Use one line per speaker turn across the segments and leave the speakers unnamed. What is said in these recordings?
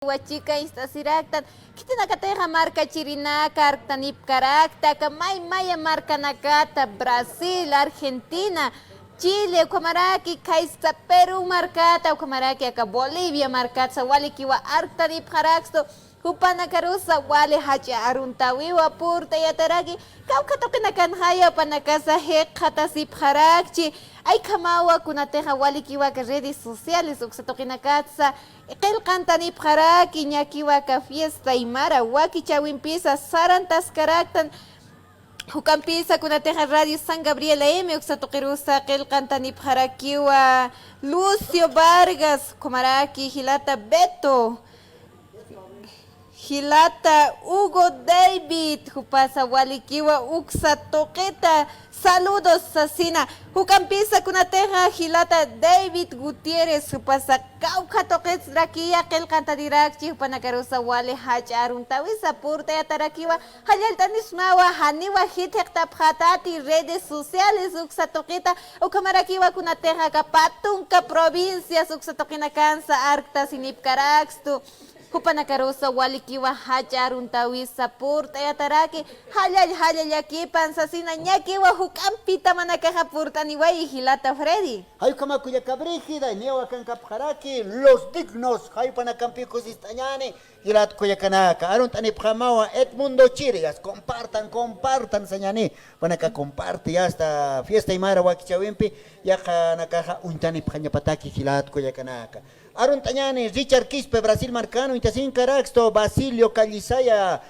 Huachica instasiractan, kitinakateja marca chirinaca, arctanip caracta, maya marca nakata, Brasil, Argentina, Chile, Ucamaraki, Kaisa, Perú marcata, Ucamaraki, acá Bolivia marcata, Walikiwa, arctanip caraxto, Hupana carusa, Wale hacha aruntawiwa, purta yataraki, Kaukatokenakanhaya, Panacasa, Hekatasip harakchi, ay kamawa kunateja walikiwa ka redes sociales uksatokinakatsa qillqantanip qaraki ñakiwaka fiesta imara waki chawinpisa sarantas karaktan hukampisa kunateja radio San Gabriel AM uksatoqirusa qillqantanip qarakiwa Lucio Vargas Comaraki Hilata Beto Hilata Hugo David Hupasa Walikiwa Uxa Toqueta saludos Sasina Hucampisa Kunateja Hilata David Gutierrez Hupasa Cauca Toquets Rakia Kel Cantadirakchi Hupanakarusa Wale Hacharun Tawisa Purte Atarakiwa Hayaltanismawa Haniwa Hitekta Pratati redes sociales Uxa Toqueta Ukamarakiwa Kunateja Kapatunka provincias Uxa Toquina Kansa Arcta Sinip Caraxtu Hupanakarusa walikiwa hacharun tawisa purta yataraki hayal yakipan sasina ñakiwa hukampita manakaja purta niway Hilata Freddy.
Hay como cuya cabrígida, newa cancapjaraki, los dignos, hay panacampicos istañane, Hilat cuya canaca, arun tani pjamawa, Edmundo Chirias, compartan, sañane, panaca comparte, ya hasta fiesta y mara wakichawimpi, ya nakaja untani pjañapataki, Hilat cuya canaca. Arun Tañani, Richard Quispe, Brasil Marcano, Intasin Caraxto, Basilio Callisaya,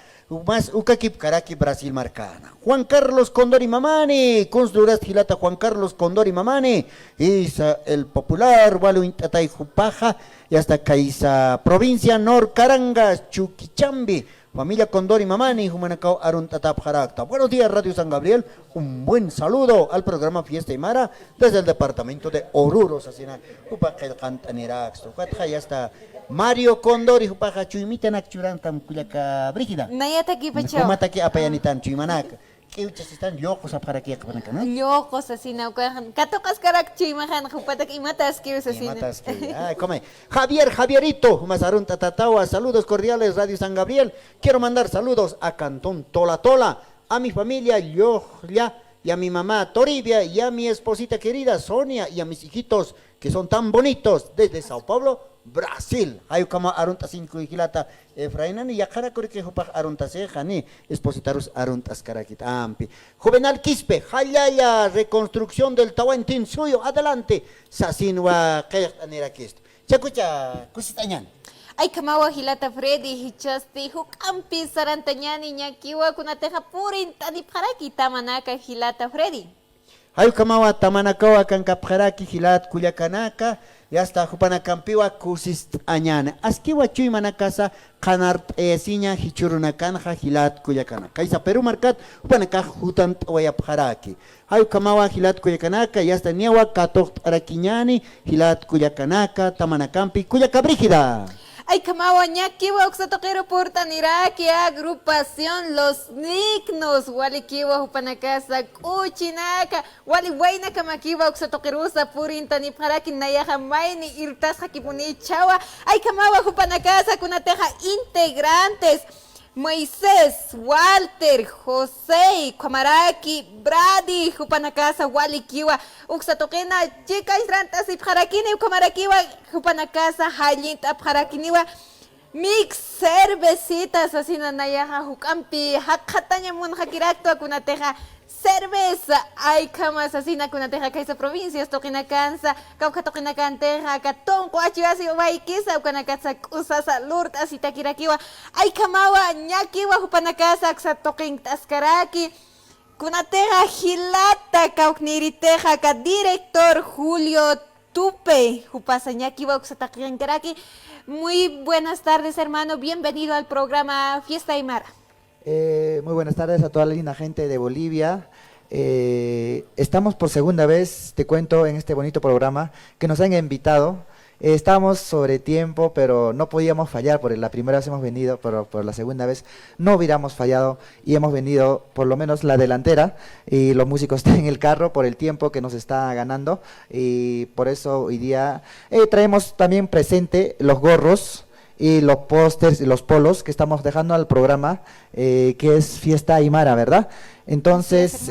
más Ukakip Caraki, Brasil Marcana. Juan Carlos Condori Mamani, Consulas Gilata Juan Carlos Condori Mamani, Isa el popular, Walu Intatay Jupaja, y hasta Caisa, provincia Nor Carangas, Chuquichambi. Familia Condori Mamani, Humanacao Arun Tatap Jarakta. Buenos días, Radio San Gabriel. Un buen saludo al programa Fiesta y Mara desde el departamento de Oruro, Sasina. Upajel Cantaniraxto. Ya está Mario Condori, Upaja Chuimita Nakchurantam Kuyaka Brígida.
Nayata Kipacho.
Kumataki Apayanitan Chuimanaka. Que ustedes están locos a para que ¿no?
Locos asina, katocas carakchi imajan jupatak imatas que asina.
Imatas que, ay, come. Javierito, Mazarun Tatatawa, saludos cordiales, Radio San Gabriel. Quiero mandar saludos a Cantón Tola Tola, a mi familia Yohlia y a mi mamá Toribia y a mi esposita querida Sonia y a mis hijitos que son tan bonitos desde Sao Paulo, Brasil. Hay como arunta 5 Hilata Efrainan y yakara que jupa arunta sejani espositarus aruntas carakita ampi. Juvenal Quispe, Hayaya, reconstrucción del Tahuantín suyo, adelante. Sasinwa Kayanera Kist. Chacucha, Cusitañan.
Ay kamawa Hilata Freddy hichasti hukampi sarantañani ñakiwa kunateja purin tani parakita manaka Hilata Freddy.
Hay kamawa tamanakawa kankapjaraki Hilat Kuyakanaka. Ya está, Jupanacampiwa Kusist Añana. Askiwa Chuy Manacasa, Canart Esiña, Hichurunakanja, Hilat Kuyakana. Kaisa Perú Marcat, Jupanacaj Hutant Wayapjaraki. Hay Kamawa Hilat Kuyakanaka, ya está Niewa Katok Araquiñani, Hilat Kuyakanaka, Tamanacampi, Kuyakabrígida.
Ay kamawa ñakiwa uksatoquero portaniraki agrupación Los Dignos walikiwa hupanakasa kuchinaka wali waina kamakiwa uksatoquerusa purintani paraki nayaja maini irtasja kipuni chawa ay kamawa hupanakasa kunateja integrantes Moisés, Walter, José, Comaraki, Brady, Jupanacasa, Walikiwa, Uxatoquena, Chica Israntas y Parakini, Comarakiwa, Jupanacasa, Halinta, Parakiniwa, Mix, cervecitas, así Nanayaja, Jucampi, Hakataña Munhakirakto, Kunateja, cerveza, ay camas así na kunateja kaisa provincias toquina cansa, cauca toquina canteja, catón, coachiasi, waikisa, ukanakasa, usasa, lurtas y takirakiwa, ay kamawa, ñakiwa, hupanakasa, xatoquin taskaraki, kunateja Hilata, caukniriteja, ka director Julio Tupe, hupasa ñakiwa, uxatakinkaraki. Muy buenas tardes, hermano, bienvenido al programa Fiesta y Mara.
Muy buenas tardes a toda la linda gente de Bolivia. Estamos por segunda vez, te cuento, en este bonito programa que nos han invitado. Estábamos sobre tiempo, pero no podíamos fallar, porque la primera vez hemos venido, pero por la segunda vez no hubiéramos fallado y hemos venido por lo menos la delantera y los músicos están en el carro por el tiempo que nos está ganando y por eso hoy día traemos también presente los gorros y los pósters y los polos que estamos dejando al programa, que es Fiesta Aymara, ¿verdad? Entonces,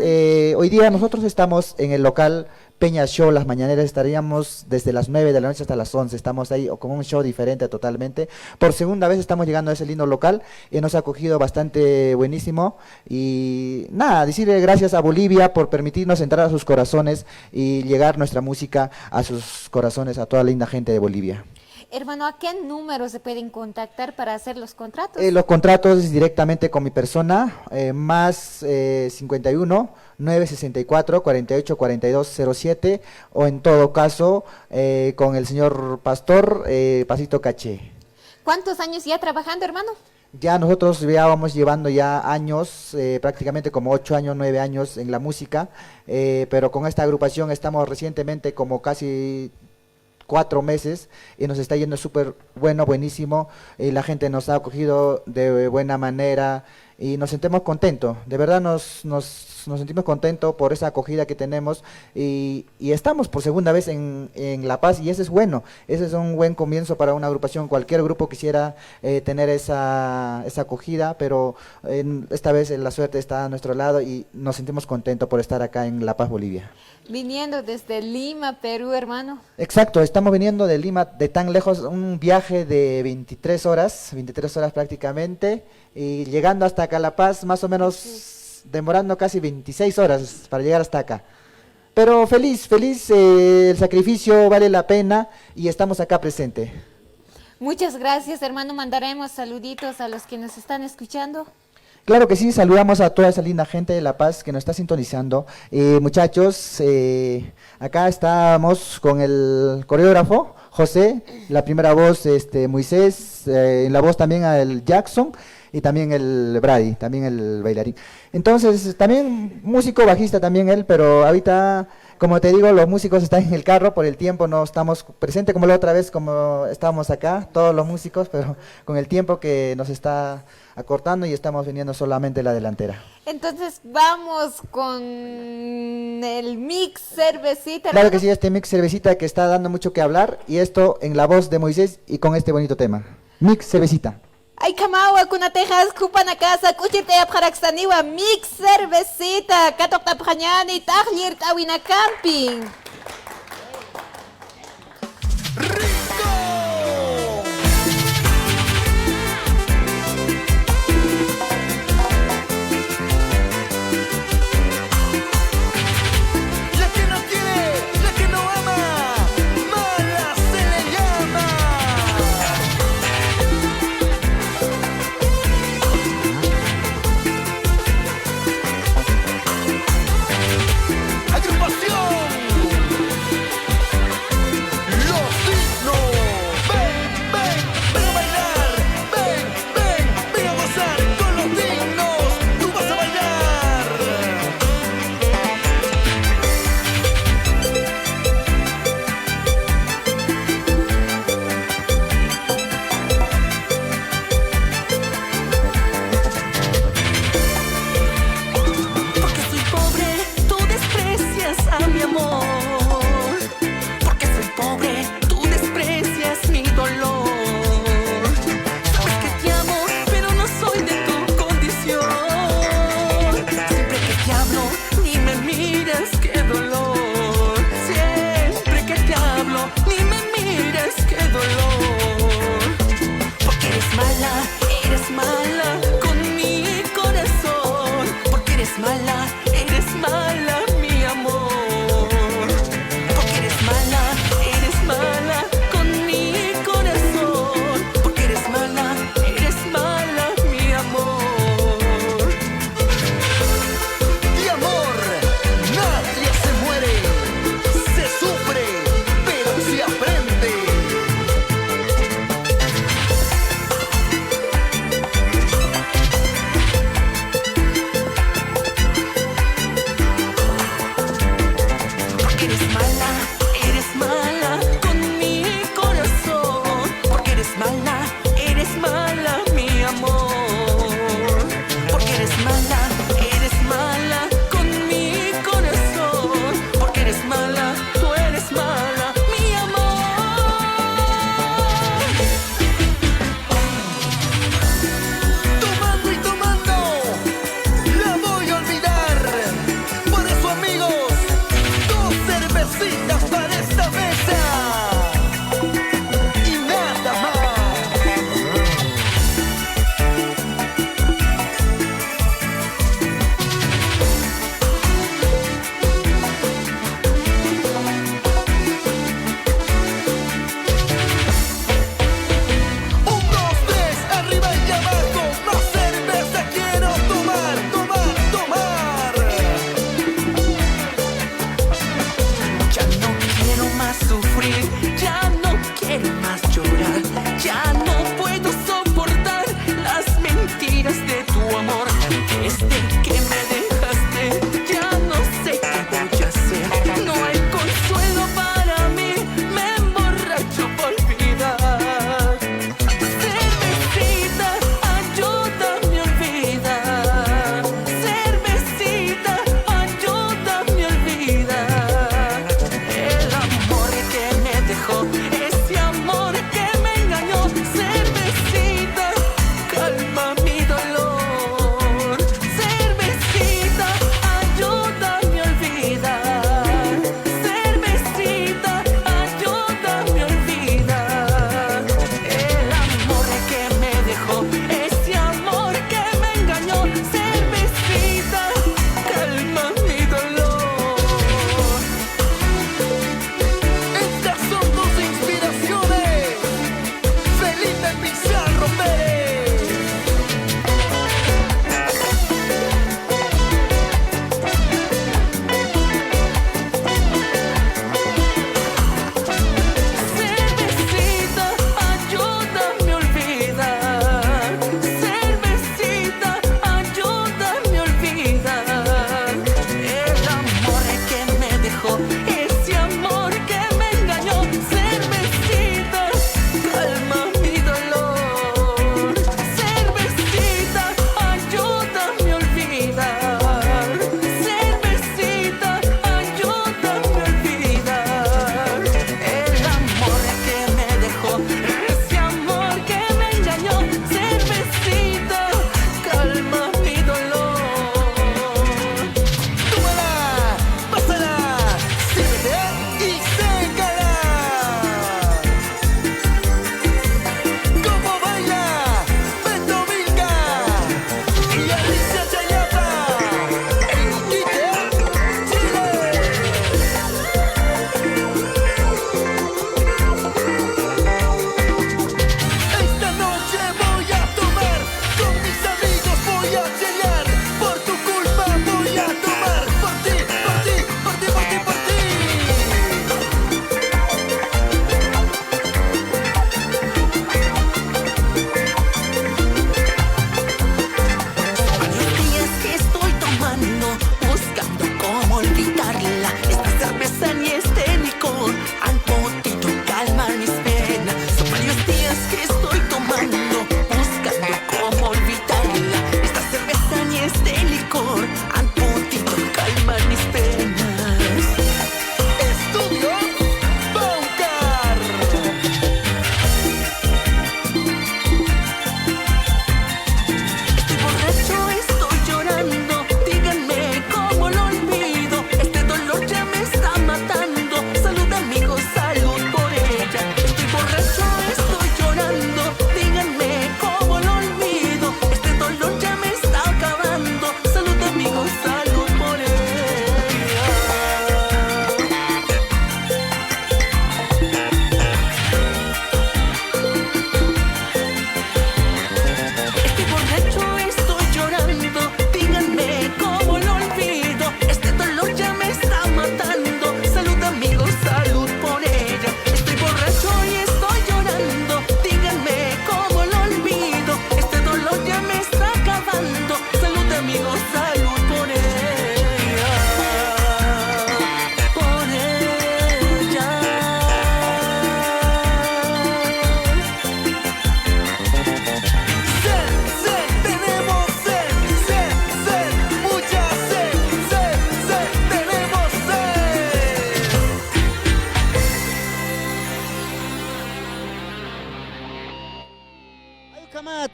hoy día nosotros estamos en el local Peña Show, las mañaneras, estaríamos desde las 9 de la noche hasta las 11, estamos ahí con un show diferente totalmente. Por segunda vez estamos llegando a ese lindo local y nos ha acogido bastante buenísimo. Y nada, decirle gracias a Bolivia por permitirnos entrar a sus corazones y llegar nuestra música a sus corazones, a toda la linda gente de Bolivia.
Hermano, ¿a qué número se pueden contactar para hacer los contratos?
Los contratos directamente con mi persona, más 51 964 48 42 07, o en todo caso con el señor Pastor Pasito Caché.
¿Cuántos años ya trabajando, hermano?
Ya nosotros ya vamos llevando ya años, prácticamente como 8 años, 9 años en la música, pero con esta agrupación estamos recientemente como casi 4 meses y nos está yendo súper bueno, buenísimo, y la gente nos ha acogido de buena manera y nos sentimos contentos, de verdad nos sentimos contentos por esa acogida que tenemos y estamos por segunda vez en La Paz, y eso es bueno, ese es un buen comienzo para una agrupación. Cualquier grupo quisiera tener esa acogida, pero esta vez la suerte está a nuestro lado y nos sentimos contentos por estar acá en La Paz, Bolivia.
Viniendo desde Lima, Perú, hermano.
Exacto, estamos viniendo de Lima, de tan lejos, un viaje de 23 horas prácticamente, y llegando hasta acá a La Paz, más o menos demorando casi 26 horas para llegar hasta acá. Pero feliz, el sacrificio vale la pena y estamos acá presente.
Muchas gracias, hermano. Mandaremos saluditos a los que nos están escuchando.
Claro que sí, saludamos a toda esa linda gente de La Paz que nos está sintonizando. Muchachos, acá estamos con el coreógrafo, José, la primera voz, Moisés, en la voz también el Jackson, y también el Brady, también el bailarín. Entonces, también músico, bajista también él, pero ahorita, como te digo, los músicos están en el carro, por el tiempo no estamos presentes como la otra vez, como estábamos acá, todos los músicos, pero con el tiempo que nos está acortando y estamos viniendo solamente la delantera.
Entonces vamos con el mix cervecita.
Claro
hermano.
que sí, este mix cervecita que está dando mucho que hablar, y esto en la voz de Moisés y con este bonito tema. Mix cervecita.
Ay, kamawa, kunatejas, kupanakasa, kuchite apjaraxaniwa, mix cervecita, katok tapjañani, tajlir tawina camping.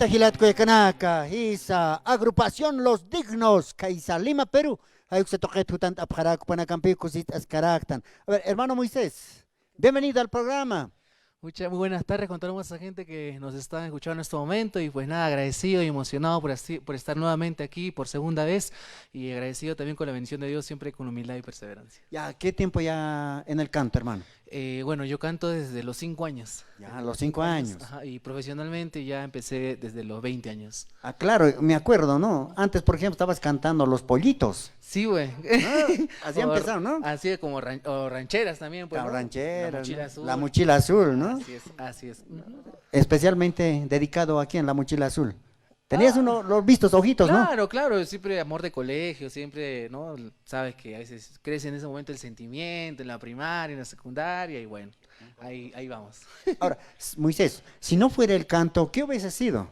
Comparta Gilat Coyacanaka, Isa, agrupación Los Dignos, Caisa, Lima, Perú. Hay que se toque tu tanto apjaraco para campeón cositas caractan. A ver, hermano Moisés, bienvenido al programa.
Muy buenas tardes con toda esa gente que nos está escuchando en este momento y pues nada, agradecido y emocionado por estar nuevamente aquí por segunda vez y agradecido también con la bendición de Dios siempre con humildad y perseverancia.
Ya, ¿qué tiempo ya en el canto, hermano?
Bueno, yo canto desde los 5 años.
Ya, a los 5 años.
Ajá, y profesionalmente ya empecé desde los 20 años.
Ah, claro, me acuerdo, ¿no? Antes, por ejemplo, estabas cantando Los Pollitos.
Sí, güey.
Ah, así empezaron, ¿no?
Así como o rancheras también, pues,
La
¿no?
ranchera,
La mochila
¿no?
azul.
La mochila azul, ¿no?
Así es, así es.
Especialmente dedicado aquí en la mochila azul. Tenías los vistos ojitos, ¿no?
Claro, claro, siempre amor de colegio, siempre, ¿no? Sabes que a veces crece en ese momento el sentimiento, en la primaria, en la secundaria, y bueno, ahí vamos.
Ahora, Moisés, si no fuera el canto, ¿qué hubiese sido?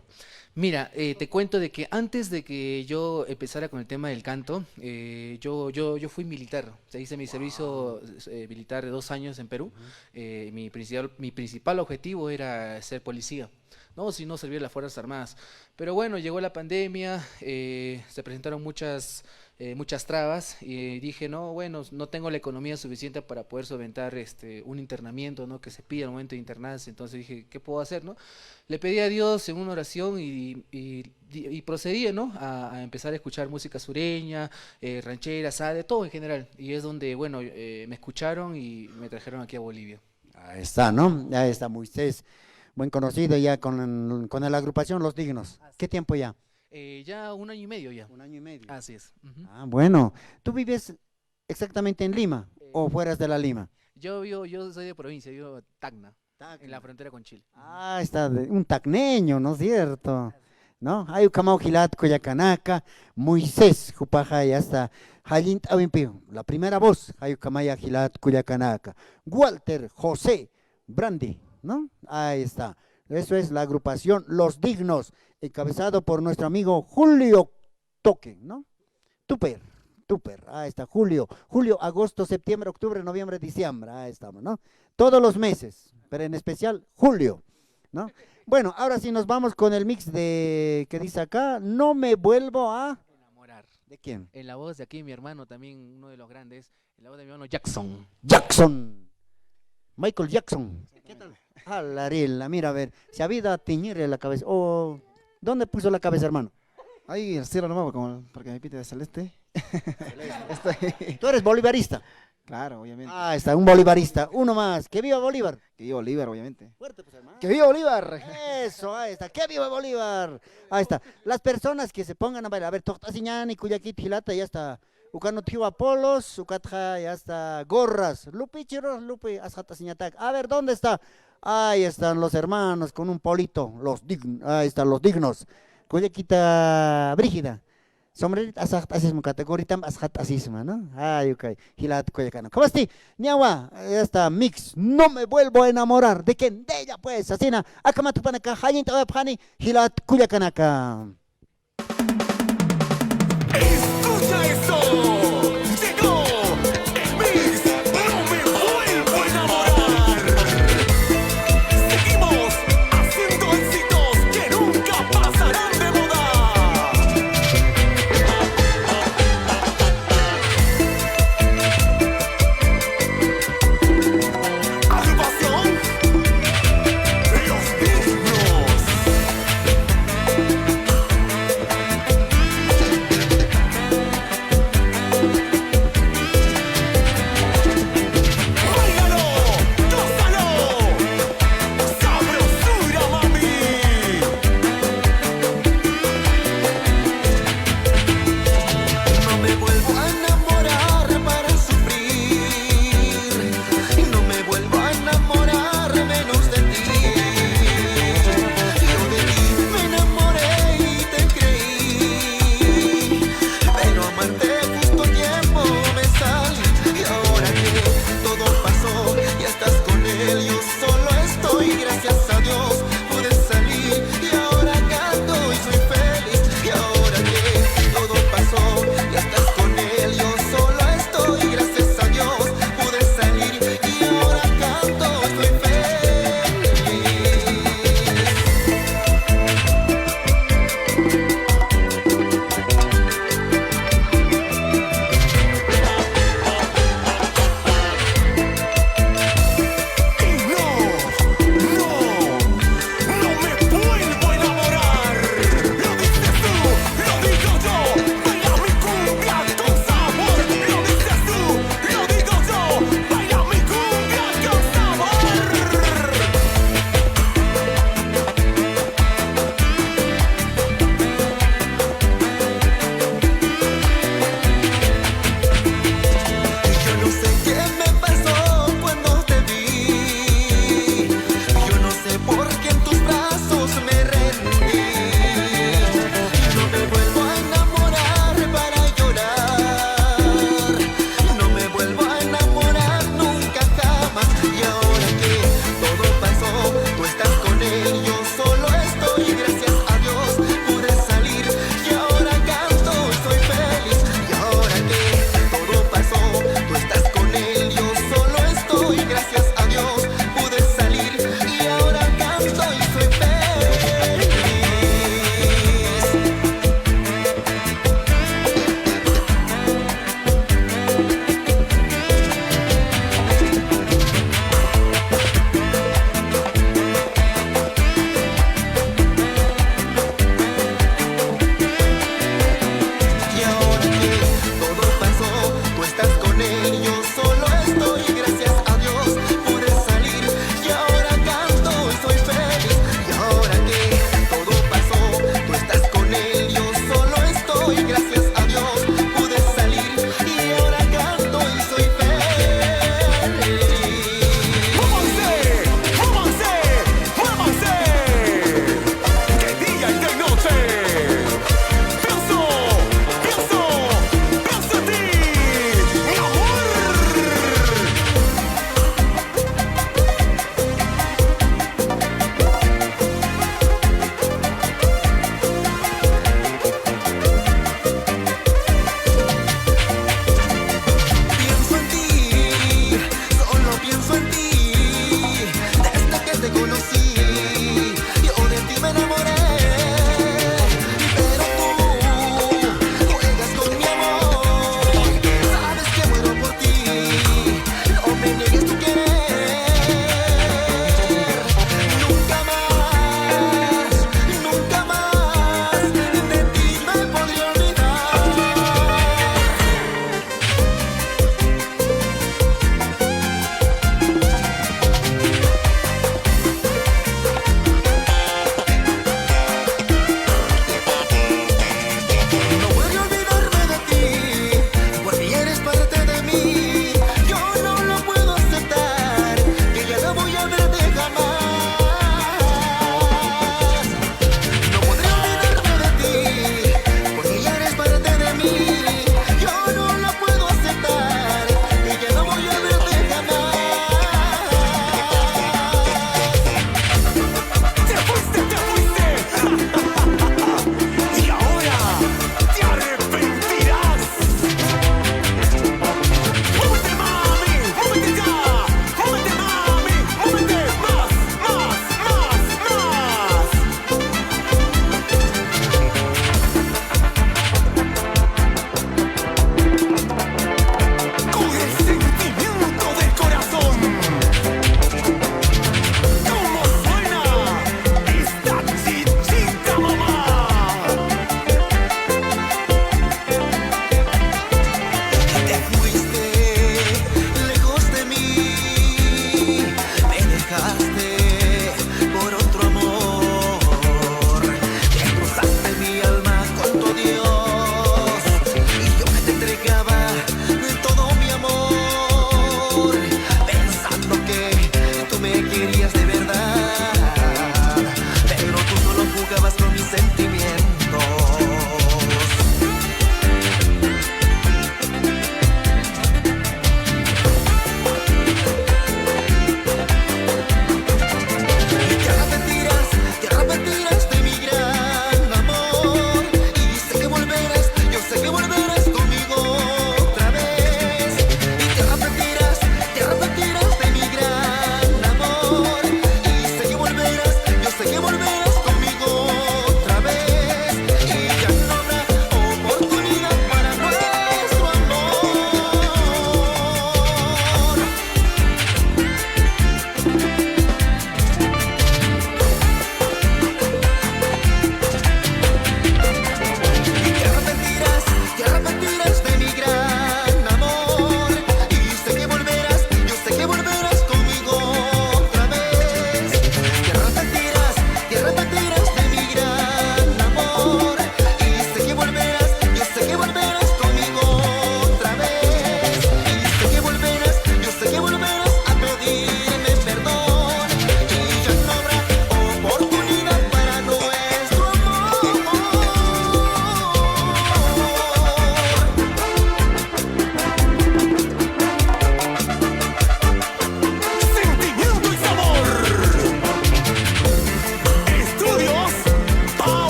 Mira, te cuento de que antes de que yo empezara con el tema del canto, yo fui militar, o sea, hice mi servicio militar de 2 años en Perú. Mi principal objetivo era ser policía, no, si no servir a las Fuerzas Armadas. Pero bueno, llegó la pandemia, se presentaron muchas trabas y dije, no, bueno, no tengo la economía suficiente para poder solventar un internamiento, ¿no? Que se pide al momento de internarse. Entonces dije, ¿qué puedo hacer, no? Le pedí a Dios en una oración y procedí, ¿no? A empezar a escuchar música sureña, ranchera, de todo en general. Y es donde, bueno, me escucharon y me trajeron aquí a Bolivia.
Ahí está, ¿no? Ahí está Moisés, buen conocido ya con la agrupación Los Dignos. ¿Qué tiempo ya?
Ya 1 año y medio ya.
1 año y medio.
Así es. Ujú.
Ah, bueno. ¿Tú vives exactamente en Lima o fueras de la Lima?
Yo soy de provincia, vivo en Tacna, en la frontera con Chile.
Ah, está un tacneño, ¿no es cierto? ¿No? Hay Ucamao Gilat Coyacanaca, Moisés, Jupaja, ya está. Jalint Awimpio, la primera voz, hay Ucamaya Gilat Coyacanaca. Walter José Brandi, ¿no? Ahí está. Eso es la agrupación Los Dignos, encabezado por nuestro amigo Julio Toque, ¿no? Tuper, ahí está, julio, agosto, septiembre, octubre, noviembre, diciembre, ahí estamos, ¿no? Todos los meses, pero en especial julio, ¿no? Bueno, ahora sí nos vamos con el mix que dice acá, no me vuelvo a...
Enamorar.
¿De quién?
En la voz de aquí mi hermano, también uno de los grandes, en la voz de mi hermano Jackson.
Jackson, Michael Jackson. ¿Qué tal? Ah, la mira, a ver, se ha habido a teñirle la cabeza, oh, ¿dónde puso la cabeza, hermano?
Ahí el cielo nuevo, como porque me pide de celeste. Estoy...
Tú eres bolivarista.
Claro, obviamente.
Ah, está, un bolivarista, uno más, que viva Bolívar.
Que viva Bolívar, obviamente.
Fuerte, pues, hermano.
¡Que viva Bolívar!
Eso, ahí está, que viva Bolívar. Ahí está, las personas que se pongan a bailar, a ver, Toctasiñani, Cuyakit, Gilata, ya está. Ucano Tiu Apolos, Ucatja, ya está, gorras, Lupi, Chiros, Lupi, Asjatasiñatac. A ver, ¿dónde está? Ahí están los hermanos con un polito, ahí están los dignos. Cuyakita Brígida. Sombrerita asat asismo categoritam asat asisma, ¿no? Ay, ok. Hilat Coyacano. ¿Cómo estás? Niawa, esta mix, no me vuelvo a enamorar. ¿De quién? De ella, pues, asina. Akamatupanaka, Hayinta Webhani, Hilat Coyacanaka.